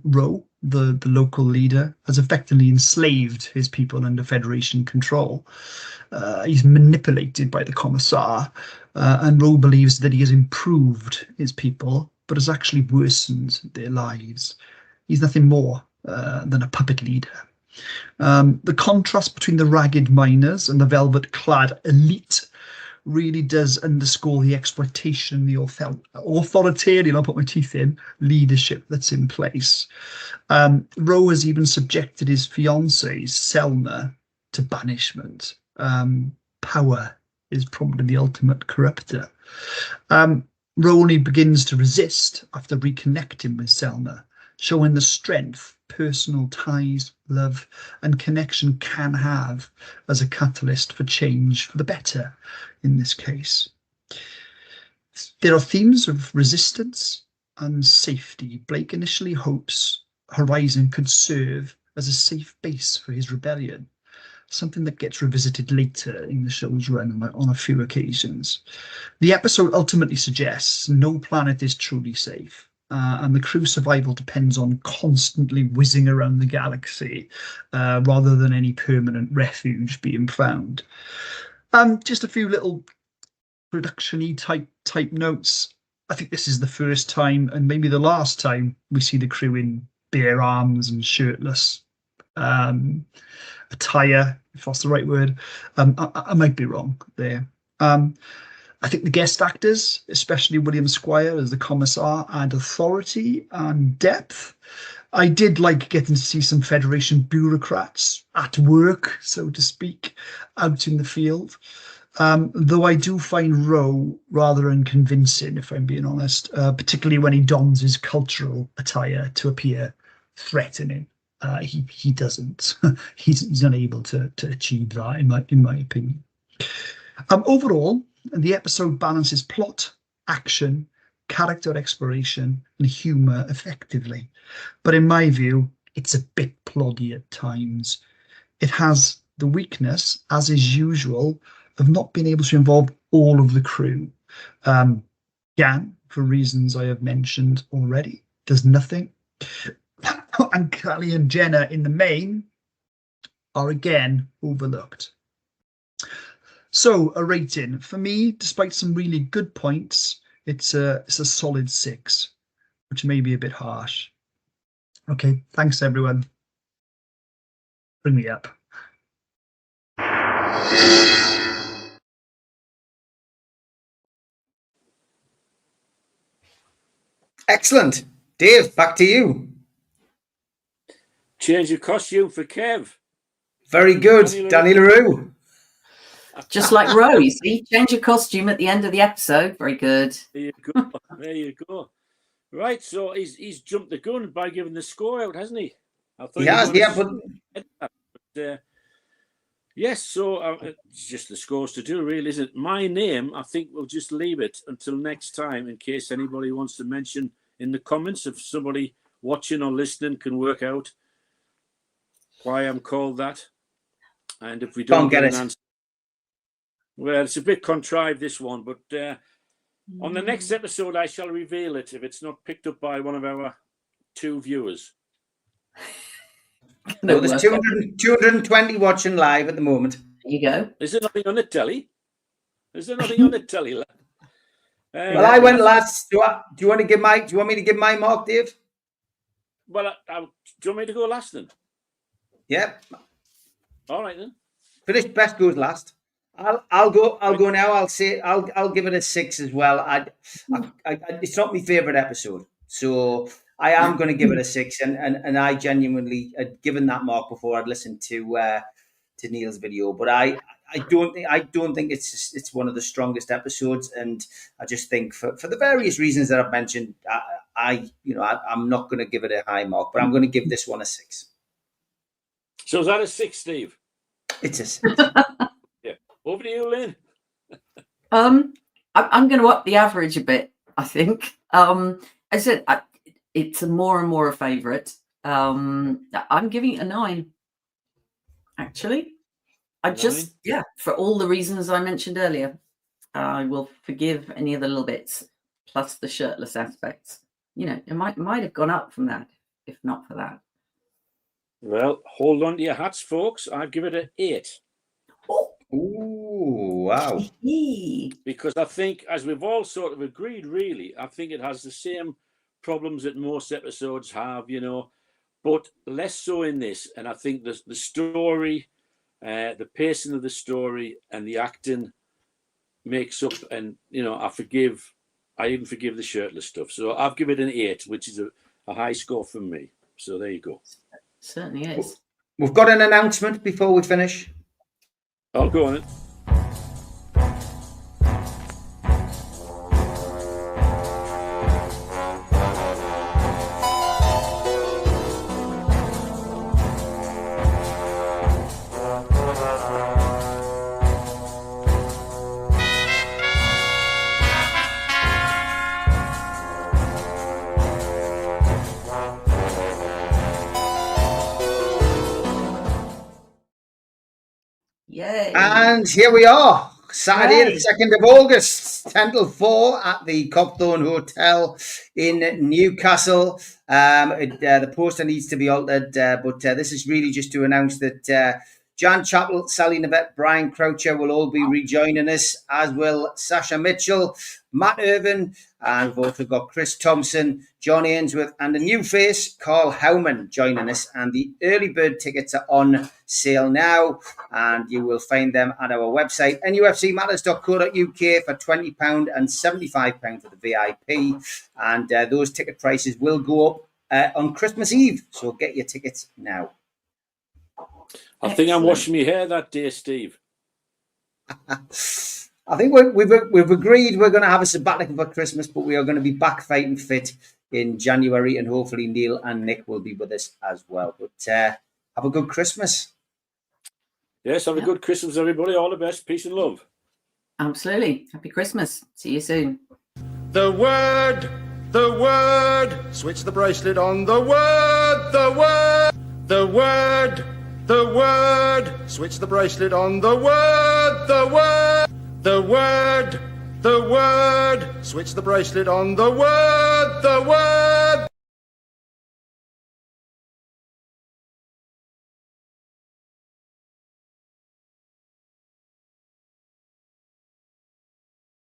Ro, the local leader, has effectively enslaved his people under Federation control. He's manipulated by the Commissar, and Ro believes that he has improved his people, but has actually worsened their lives. He's nothing more than a puppet leader. The contrast between the ragged miners and the velvet-clad elite really does underscore the exploitation, the authoritarian, I'll put my teeth in, leadership that's in place. Ro has even subjected his fiancée, Selma, to banishment. Power is probably the ultimate corruptor. Ro only begins to resist after reconnecting with Selma, showing the strength personal ties, love, and connection can have as a catalyst for change for the better in this case. There are themes of resistance and safety. Blake initially hopes Horizon could serve as a safe base for his rebellion, something that gets revisited later in the show's run on a few occasions. The episode ultimately suggests no planet is truly safe. And the crew survival depends on constantly whizzing around the galaxy rather than any permanent refuge being found. Just a few little production-y type notes. I think this is the first time, and maybe the last time, we see the crew in bare arms and shirtless attire, if that's the right word. I might be wrong there. I think the guest actors, especially William Squire as the Commissar, add authority and depth. I did like getting to see some Federation bureaucrats at work, so to speak, out in the field. Though I do find Ro rather unconvincing, if I'm being honest, particularly when he dons his cultural attire to appear threatening. He doesn't. He's unable to achieve that, in my opinion. Overall, the episode balances plot, action, character exploration, and humour effectively. But in my view, it's a bit ploddy at times. It has the weakness, as is usual, of not being able to involve all of the crew. Gan, for reasons I have mentioned already, does nothing. And Callie and Jenna, in the main, are again overlooked. So, a rating. For me, despite some really good points, it's a solid 6, which may be a bit harsh. Okay, thanks everyone. Bring me up. Excellent. Dave, back to you. Change your costume for Kev. Very good, Danny LaRue. Just like Ro, you see, change your costume at the end of the episode. Very good. There you go. There you go. Right, so he's jumped the gun by giving the score out, hasn't he? I thought He has, yeah, but yes, so it's just the scores to do, really, isn't it? My name, I think we'll just leave it until next time in case anybody wants to mention in the comments, if somebody watching or listening can work out why I'm called that. And if we don't get an answer, well, it's a bit contrived, this one, but on the next episode, I shall reveal it if it's not picked up by one of our 2 viewers. No, there's 220 watching live at the moment. There you go. Is there nothing on the telly? Is there nothing on the telly? Well, I went last. Do you want me to give my mark, Dave? Well, do you want me to go last then? Yep. All right then. Finished best goes last. I'll go now. I'll give it a 6 as well. It's not my favourite episode, so I am going to give it a 6. And I genuinely had given that mark before I'd listened to Neil's video, but I don't think it's one of the strongest episodes, and I just think for the various reasons that I've mentioned, I'm not going to give it a high mark, but I'm going to give this one a 6. So is that a 6, Steve? It's a 6. Yeah. Over to you, Lynn. I'm going to up the average a bit, I think. As I said, it's a more and more a favourite. I'm giving it a 9, actually. For all the reasons I mentioned earlier, I will forgive any of the little bits, plus the shirtless aspects. You know, it might have gone up from that, if not for that. Well, hold on to your hats, folks. I'd give it an 8. Ooh, wow. Because I think, as we've all sort of agreed, really, I think it has the same problems that most episodes have, you know, but less so in this. And I think the story, the pacing of the story and the acting makes up, and, you know, I even forgive the shirtless stuff. So I've given it an 8, which is a high score from me. So there you go. Certainly is. We've got an announcement before we finish. I'll go on it. Yay. And here we are, Saturday, Yay. the 2nd of August, 10 till 4 at the Copthorne Hotel in Newcastle. The poster needs to be altered, but this is really just to announce that Jan Chappell, Sally Nivette, Brian Croucher will all be rejoining us, as will Sasha Mitchell, Matt Irvin, and we've also got Chris Thompson, John Ainsworth, and a new face, Carl Howman, joining us. And the early bird tickets are on sale now, and you will find them at our website, nufcmatters.co.uk, for £20 and £75 for the VIP. And those ticket prices will go up on Christmas Eve, so get your tickets now. I think I'm washing my hair that day, Steve. I think we've agreed we're going to have a sabbatical for Christmas, but we are going to be back fighting fit in January, and hopefully Neil and Nick will be with us as well. But have a good Christmas. Yes, have a good Christmas, everybody. All the best. Peace and love. Absolutely. Happy Christmas. See you soon. The word, switch the bracelet on the word, the word, switch the bracelet on the word, the word, switch the bracelet on the word,